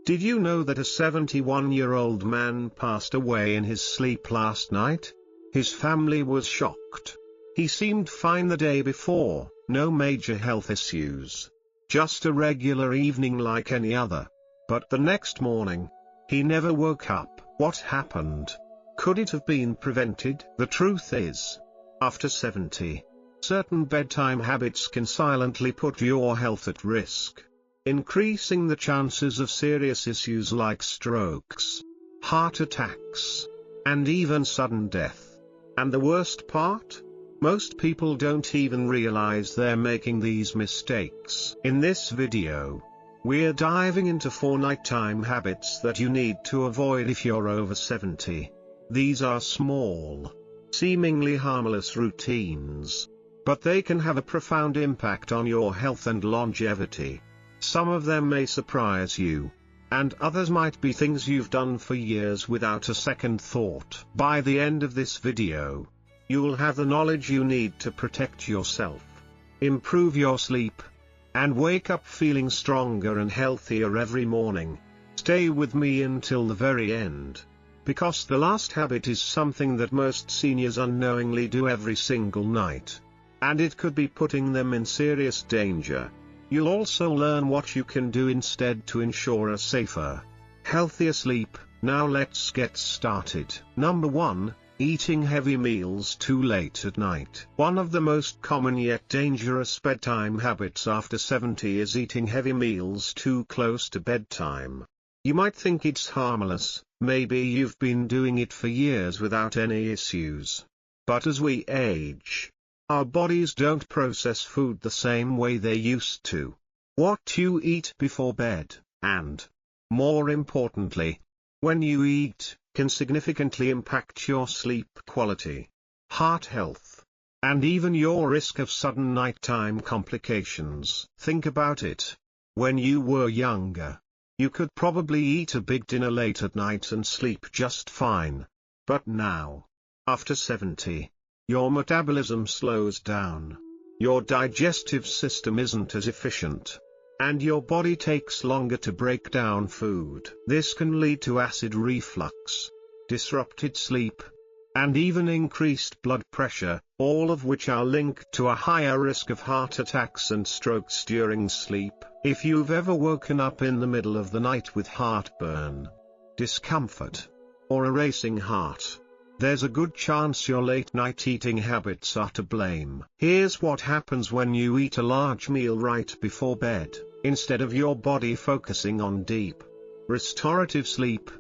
Did you know that a 71-year-old man passed away in his sleep last night? His family was shocked. He seemed fine the day before, no major health issues. Just a regular evening like any other. But the next morning, he never woke up. What happened? Could it have been prevented? The truth is, after 70, certain bedtime habits can silently put your health at risk, increasing the chances of serious issues like strokes, heart attacks, and even sudden death. And the worst part? Most people don't even realize they're making these mistakes. In this video, we're diving into 4 nighttime habits that you need to avoid if you're over 70. These are small, seemingly harmless routines, but they can have a profound impact on your health and longevity. Some of them may surprise you, and others might be things you've done for years without a second thought. By the end of this video, you'll have the knowledge you need to protect yourself, improve your sleep, and wake up feeling stronger and healthier every morning. Stay with me until the very end, because the last habit is something that most seniors unknowingly do every single night, and it could be putting them in serious danger. You'll also learn what you can do instead to ensure a safer, healthier sleep. Now let's get started. Number 1. Eating heavy meals too late at night. One of the most common yet dangerous bedtime habits after 70 is eating heavy meals too close to bedtime. You might think it's harmless, maybe you've been doing it for years without any issues. But as we age, our bodies don't process food the same way they used to. What you eat before bed, and, more importantly, when you eat, can significantly impact your sleep quality, heart health, and even your risk of sudden nighttime complications. Think about it. When you were younger, you could probably eat a big dinner late at night and sleep just fine. But now, after 70, your metabolism slows down, your digestive system isn't as efficient, and your body takes longer to break down food. This can lead to acid reflux, disrupted sleep, and even increased blood pressure, all of which are linked to a higher risk of heart attacks and strokes during sleep. If you've ever woken up in the middle of the night with heartburn, discomfort, or a racing heart, there's a good chance your late-night eating habits are to blame. Here's what happens when you eat a large meal right before bed. Instead of your body focusing on deep, restorative sleep,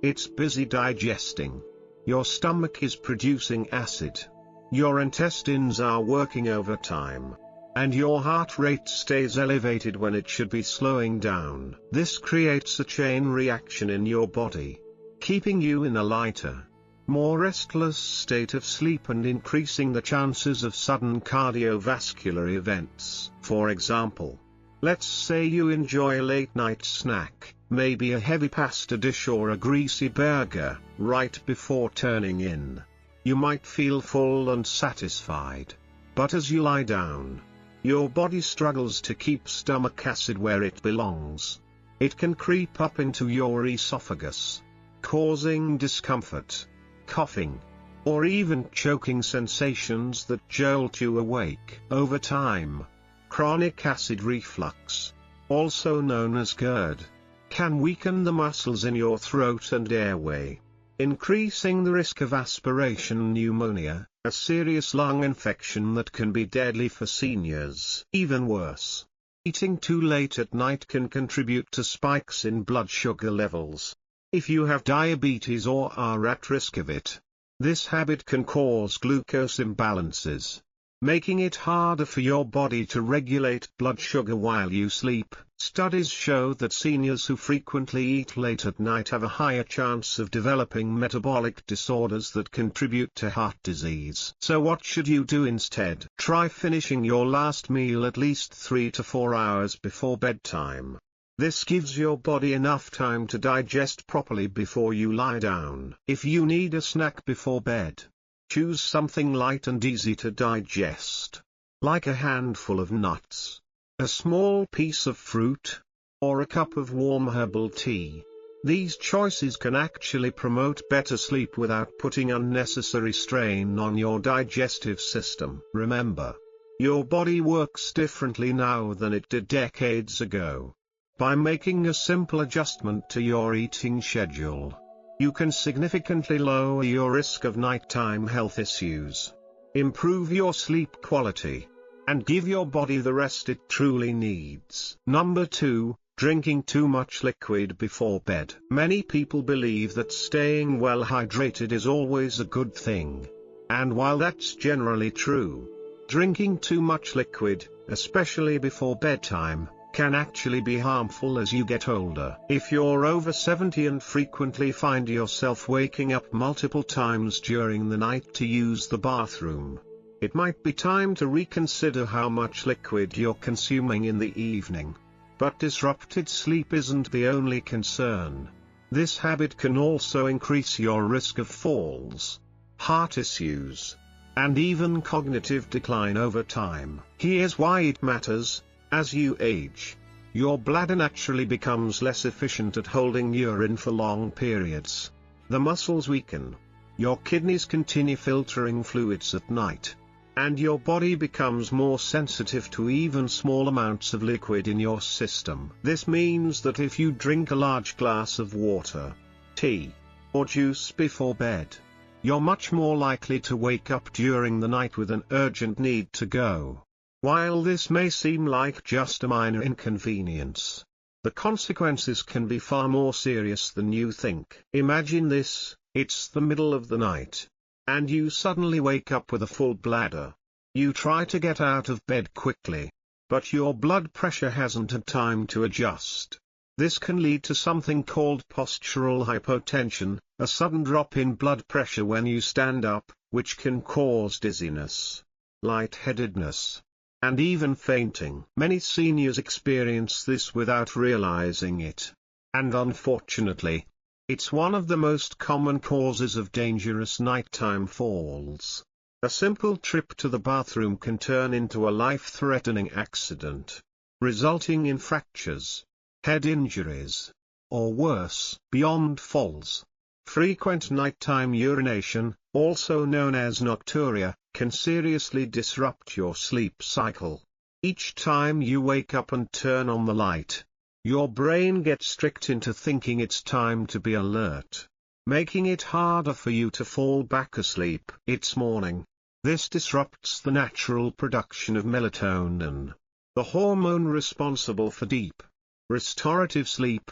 it's busy digesting. Your stomach is producing acid. Your intestines are working overtime. And your heart rate stays elevated when it should be slowing down. This creates a chain reaction in your body, keeping you in a lighter, more restless state of sleep and increasing the chances of sudden cardiovascular events. For example, let's say you enjoy a late-night snack, maybe a heavy pasta dish or a greasy burger, right before turning in. You might feel full and satisfied. But as you lie down, your body struggles to keep stomach acid where it belongs. It can creep up into your esophagus, causing discomfort, coughing, or even choking sensations that jolt you awake. Over time, chronic acid reflux, also known as GERD, can weaken the muscles in your throat and airway, increasing the risk of aspiration pneumonia, a serious lung infection that can be deadly for seniors. Even worse, eating too late at night can contribute to spikes in blood sugar levels. If you have diabetes or are at risk of it, this habit can cause glucose imbalances, making it harder for your body to regulate blood sugar while you sleep. Studies show that seniors who frequently eat late at night have a higher chance of developing metabolic disorders that contribute to heart disease. So what should you do instead? Try finishing your last meal at least 3 to 4 hours before bedtime. This gives your body enough time to digest properly before you lie down. If you need a snack before bed, choose something light and easy to digest, like a handful of nuts, a small piece of fruit, or a cup of warm herbal tea. These choices can actually promote better sleep without putting unnecessary strain on your digestive system. Remember, your body works differently now than it did decades ago. By making a simple adjustment to your eating schedule, you can significantly lower your risk of nighttime health issues, improve your sleep quality, and give your body the rest it truly needs. Number 2. Drinking too much liquid before bed. Many people believe that staying well hydrated is always a good thing. And while that's generally true, drinking too much liquid, especially before bedtime, can actually be harmful as you get older. If you're over 70 and frequently find yourself waking up multiple times during the night to use the bathroom, it might be time to reconsider how much liquid you're consuming in the evening. But disrupted sleep isn't the only concern. This habit can also increase your risk of falls, heart issues, and even cognitive decline over time. Here's why it matters. As you age, your bladder naturally becomes less efficient at holding urine for long periods. The muscles weaken, your kidneys continue filtering fluids at night, and your body becomes more sensitive to even small amounts of liquid in your system. This means that if you drink a large glass of water, tea, or juice before bed, you're much more likely to wake up during the night with an urgent need to go. While this may seem like just a minor inconvenience, the consequences can be far more serious than you think. Imagine this: it's the middle of the night, and you suddenly wake up with a full bladder. You try to get out of bed quickly, but your blood pressure hasn't had time to adjust. This can lead to something called postural hypotension, a sudden drop in blood pressure when you stand up, which can cause dizziness, lightheadedness, and even fainting. Many seniors experience this without realizing it, and unfortunately, it's one of the most common causes of dangerous nighttime falls. A simple trip to the bathroom can turn into a life-threatening accident, resulting in fractures, head injuries, or worse. Beyond falls, frequent nighttime urination, also known as nocturia, can seriously disrupt your sleep cycle. Each time you wake up and turn on the light, your brain gets tricked into thinking it's time to be alert, making it harder for you to fall back asleep. It's morning. This disrupts the natural production of melatonin, the hormone responsible for deep, restorative sleep.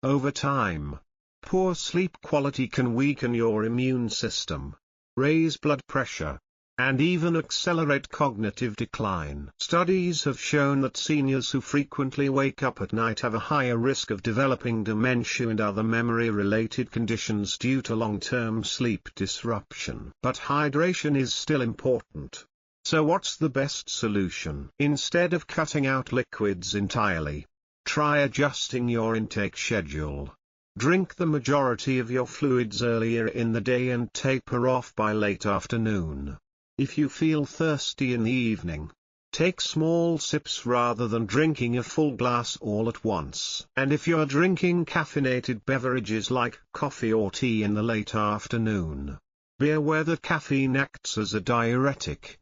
Over time, poor sleep quality can weaken your immune system, raise blood pressure, and even accelerate cognitive decline. Studies have shown that seniors who frequently wake up at night have a higher risk of developing dementia and other memory-related conditions due to long-term sleep disruption. But hydration is still important. So what's the best solution? Instead of cutting out liquids entirely, try adjusting your intake schedule. Drink the majority of your fluids earlier in the day and taper off by late afternoon. If you feel thirsty in the evening, take small sips rather than drinking a full glass all at once. And if you're drinking caffeinated beverages like coffee or tea in the late afternoon, be aware that caffeine acts as a diuretic,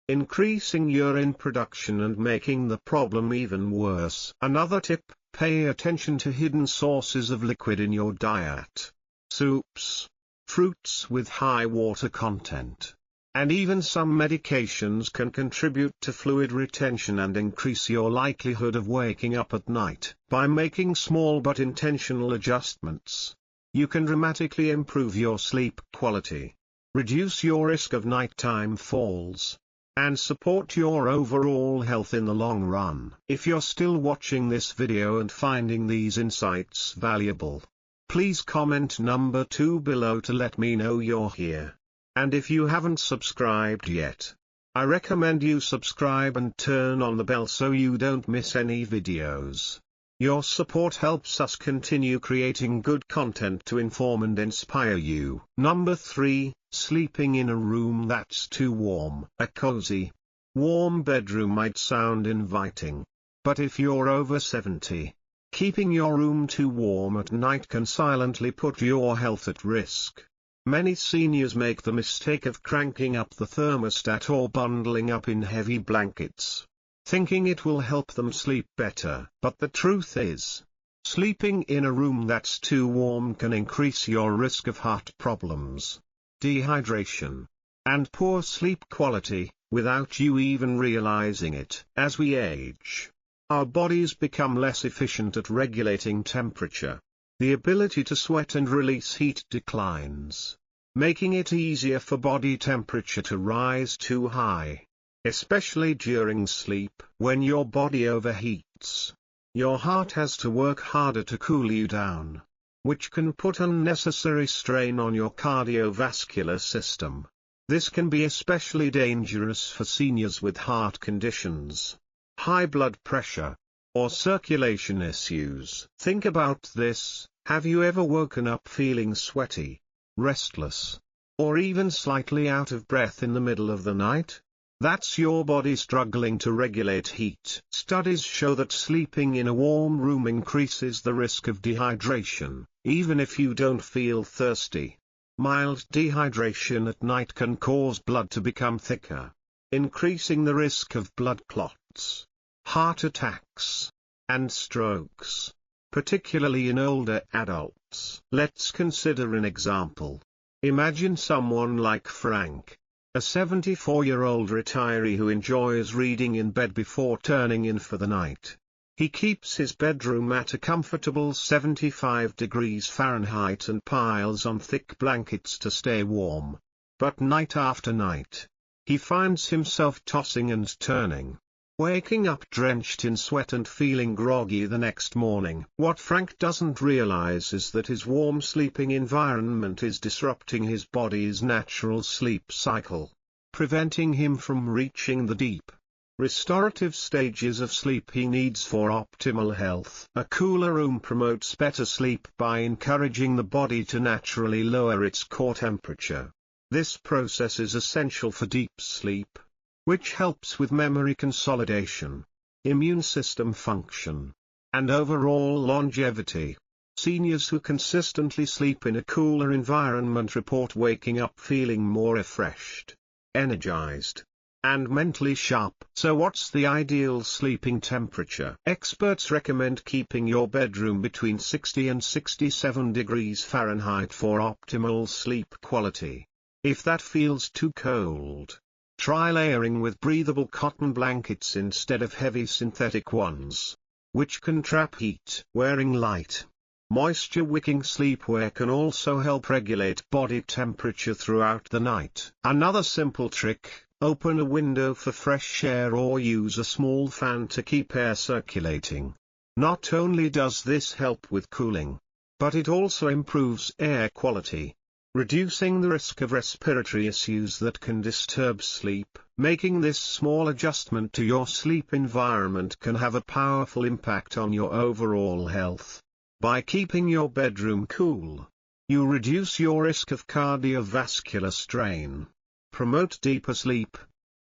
increasing urine production and making the problem even worse. Another tip: pay attention to hidden sources of liquid in your diet. Soups, fruits with high water content, and even some medications can contribute to fluid retention and increase your likelihood of waking up at night. By making small but intentional adjustments, you can dramatically improve your sleep quality, reduce your risk of nighttime falls, and support your overall health in the long run. If you're still watching this video and finding these insights valuable, please comment number 2 below to let me know you're here. And if you haven't subscribed yet, I recommend you subscribe and turn on the bell so you don't miss any videos. Your support helps us continue creating good content to inform and inspire you. Number 3, sleeping in a room that's too warm. A cozy, warm bedroom might sound inviting, but if you're over 70, Keeping your room too warm at night can silently put your health at risk. Many seniors make the mistake of cranking up the thermostat or bundling up in heavy blankets, thinking it will help them sleep better. But the truth is, sleeping in a room that's too warm can increase your risk of heart problems, dehydration, and poor sleep quality, without you even realizing it. As we age, our bodies become less efficient at regulating temperature. The ability to sweat and release heat declines, making it easier for body temperature to rise too high. Especially during sleep, when your body overheats, your heart has to work harder to cool you down, which can put unnecessary strain on your cardiovascular system. This can be especially dangerous for seniors with heart conditions, high blood pressure, or circulation issues. Think about this: have you ever woken up feeling sweaty, restless, or even slightly out of breath in the middle of the night? That's your body struggling to regulate heat. Studies show that sleeping in a warm room increases the risk of dehydration, even if you don't feel thirsty. Mild dehydration at night can cause blood to become thicker, increasing the risk of blood clots, heart attacks, and strokes, particularly in older adults. Let's consider an example. Imagine someone like Frank, a 74-year-old retiree who enjoys reading in bed before turning in for the night. He keeps his bedroom at a comfortable 75 degrees Fahrenheit and piles on thick blankets to stay warm. But night after night, he finds himself tossing and turning, waking up drenched in sweat and feeling groggy the next morning. What Frank doesn't realize is that his warm sleeping environment is disrupting his body's natural sleep cycle, preventing him from reaching the deep, restorative stages of sleep he needs for optimal health. A cooler room promotes better sleep by encouraging the body to naturally lower its core temperature. This process is essential for deep sleep, which helps with memory consolidation, immune system function, and overall longevity. Seniors who consistently sleep in a cooler environment report waking up feeling more refreshed, energized, and mentally sharp. So what's the ideal sleeping temperature? Experts recommend keeping your bedroom between 60 and 67 degrees Fahrenheit for optimal sleep quality. If that feels too cold, try layering with breathable cotton blankets instead of heavy synthetic ones, which can trap heat. Wearing light, moisture-wicking sleepwear can also help regulate body temperature throughout the night. Another simple trick: open a window for fresh air or use a small fan to keep air circulating. Not only does this help with cooling, but it also improves air quality, reducing the risk of respiratory issues that can disturb sleep. Making this small adjustment to your sleep environment can have a powerful impact on your overall health. By keeping your bedroom cool, you reduce your risk of cardiovascular strain, promote deeper sleep,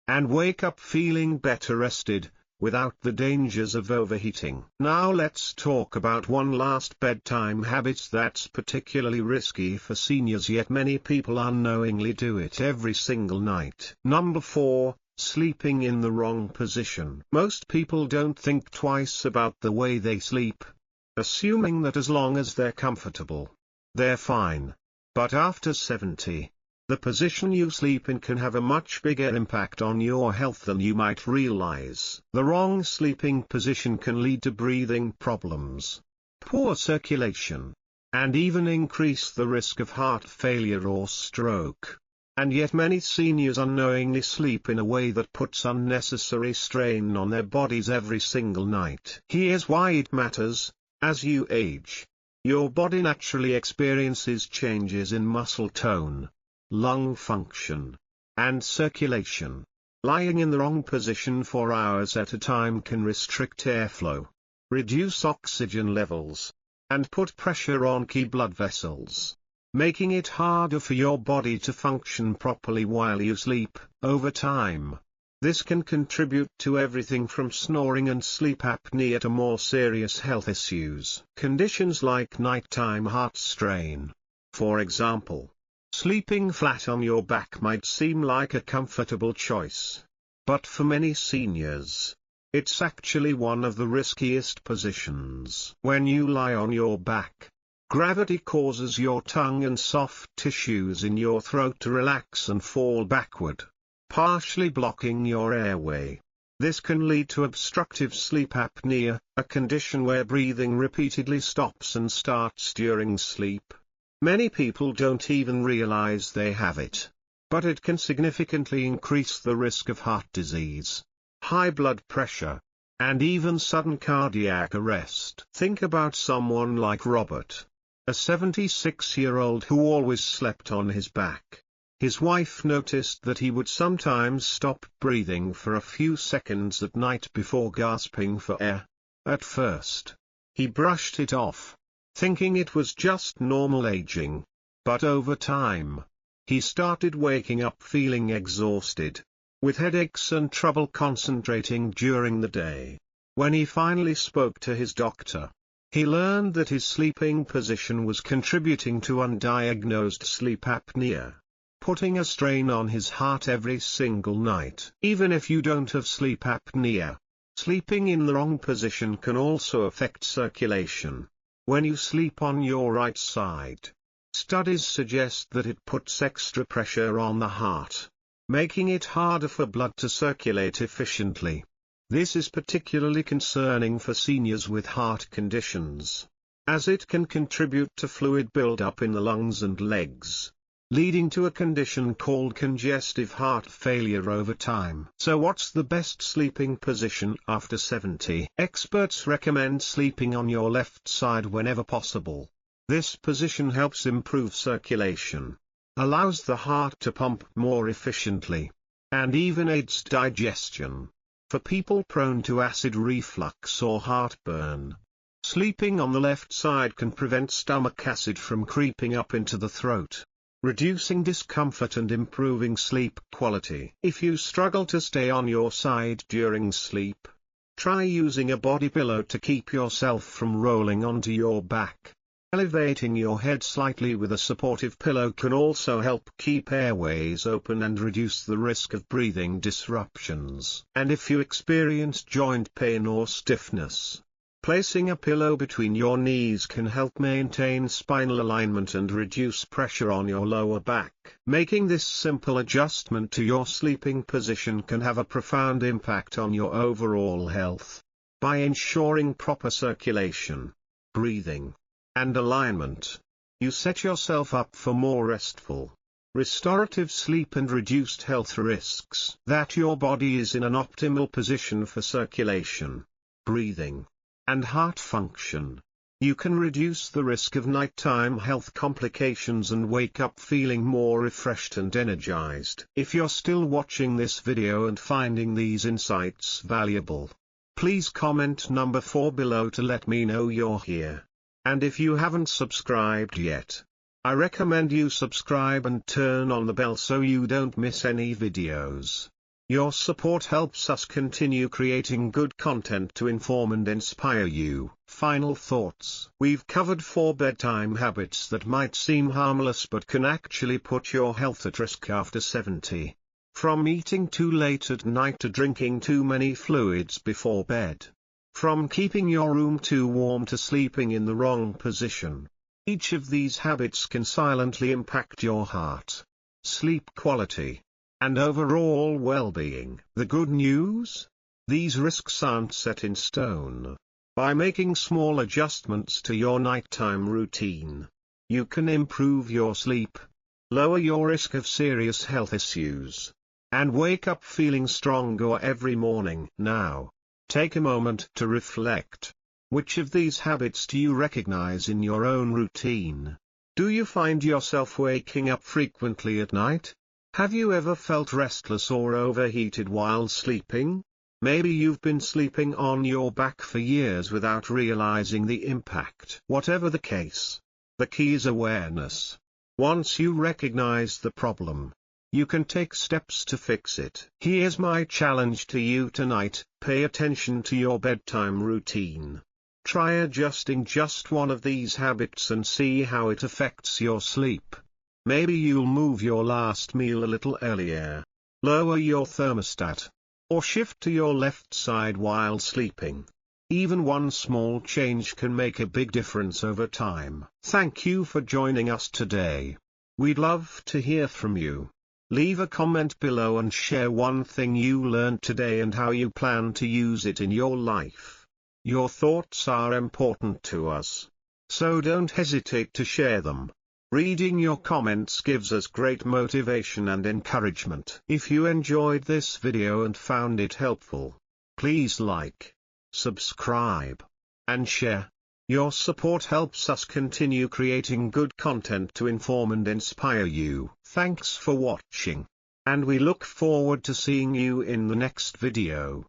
and wake up feeling better rested, without the dangers of overheating. Now let's talk about one last bedtime habit that's particularly risky for seniors, yet many people unknowingly do it every single night. Number 4, sleeping in the wrong position. Most people don't think twice about the way they sleep, assuming that as long as they're comfortable, they're fine. But after 70, the position you sleep in can have a much bigger impact on your health than you might realize. The wrong sleeping position can lead to breathing problems, poor circulation, and even increase the risk of heart failure or stroke. And yet many seniors unknowingly sleep in a way that puts unnecessary strain on their bodies every single night. Here's why it matters. As you age, your body naturally experiences changes in muscle tone, lung function, and circulation. Lying in the wrong position for hours at a time can restrict airflow, reduce oxygen levels, and put pressure on key blood vessels, making it harder for your body to function properly while you sleep. Over time, This can contribute to everything from snoring and sleep apnea to more serious health issues. Conditions like nighttime heart strain. For example, sleeping flat on your back might seem like a comfortable choice. But for many seniors, it's actually one of the riskiest positions. When you lie on your back, gravity causes your tongue and soft tissues in your throat to relax and fall backward, partially blocking your airway. This can lead to obstructive sleep apnea, a condition where breathing repeatedly stops and starts during sleep. Many people don't even realize they have it, but it can significantly increase the risk of heart disease, high blood pressure, and even sudden cardiac arrest. Think about someone like Robert, a 76-year-old who always slept on his back. His wife noticed that he would sometimes stop breathing for a few seconds at night before gasping for air. At first, he brushed it off, thinking it was just normal aging. But over time, he started waking up feeling exhausted, with headaches and trouble concentrating during the day. When he finally spoke to his doctor, he learned that his sleeping position was contributing to undiagnosed sleep apnea, putting a strain on his heart every single night. Even if you don't have sleep apnea, sleeping in the wrong position can also affect circulation. When you sleep on your right side, studies suggest that it puts extra pressure on the heart, making it harder for blood to circulate efficiently. This is particularly concerning for seniors with heart conditions, as it can contribute to fluid buildup in the lungs and legs, leading to a condition called congestive heart failure over time. So what's the best sleeping position after 70? Experts recommend sleeping on your left side whenever possible. This position helps improve circulation, allows the heart to pump more efficiently, and even aids digestion. For people prone to acid reflux or heartburn, sleeping on the left side can prevent stomach acid from creeping up into the throat, reducing discomfort and improving sleep quality. If you struggle to stay on your side during sleep, try using a body pillow to keep yourself from rolling onto your back. Elevating your head slightly with a supportive pillow can also help keep airways open and reduce the risk of breathing disruptions. And if you experience joint pain or stiffness, placing a pillow between your knees can help maintain spinal alignment and reduce pressure on your lower back. Making this simple adjustment to your sleeping position can have a profound impact on your overall health. By ensuring proper circulation, breathing, and alignment, you set yourself up for more restful, restorative sleep and reduced health risks. That your body is in an optimal position for circulation, breathing, and heart function, you can reduce the risk of nighttime health complications and wake up feeling more refreshed and energized. If you're still watching this video and finding these insights valuable, please comment number 4 below to let me know you're here. And if you haven't subscribed yet, I recommend you subscribe and turn on the bell so you don't miss any videos. Your support helps us continue creating good content to inform and inspire you. Final thoughts. We've covered 4 bedtime habits that might seem harmless but can actually put your health at risk after 70. From eating too late at night to drinking too many fluids before bed. From keeping your room too warm to sleeping in the wrong position. Each of these habits can silently impact your heart, sleep quality, and overall well-being. The good news? These risks aren't set in stone. By making small adjustments to your nighttime routine, you can improve your sleep, lower your risk of serious health issues, and wake up feeling stronger every morning. Now, take a moment to reflect. Which of these habits do you recognize in your own routine? Do you find yourself waking up frequently at night? Have you ever felt restless or overheated while sleeping? Maybe you've been sleeping on your back for years without realizing the impact. Whatever the case, the key is awareness. Once you recognize the problem, you can take steps to fix it. Here's my challenge to you tonight: pay attention to your bedtime routine. Try adjusting just one of these habits and see how it affects your sleep. Maybe you'll move your last meal a little earlier, lower your thermostat, or shift to your left side while sleeping. Even one small change can make a big difference over time. Thank you for joining us today. We'd love to hear from you. Leave a comment below and share one thing you learned today and how you plan to use it in your life. Your thoughts are important to us, so don't hesitate to share them. Reading your comments gives us great motivation and encouragement. If you enjoyed this video and found it helpful, please like, subscribe, and share. Your support helps us continue creating good content to inform and inspire you. Thanks for watching, and we look forward to seeing you in the next video.